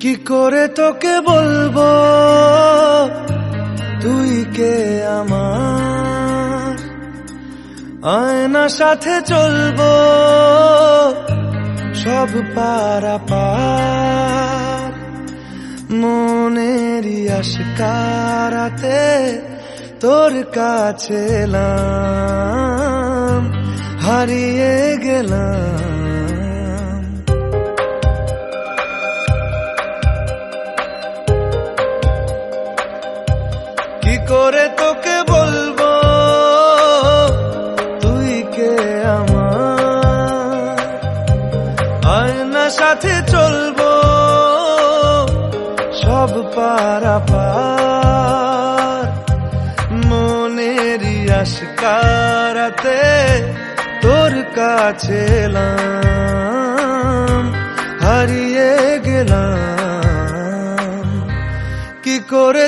কি করে তোকে বলবো তুই কে আমার, আয়না সাথে চলবো সব পারাপার, মনেরই আশকারাতে তোর কাছে এলাম, হারিয়ে গেলাম। কি করে তোকে বলবো তুই কে আমার, আয়না সাথে চলবো সব পারাপার, মনেরই আশকারাতে তোর কাছে এলাম, হারিয়ে গেলাম। কি করে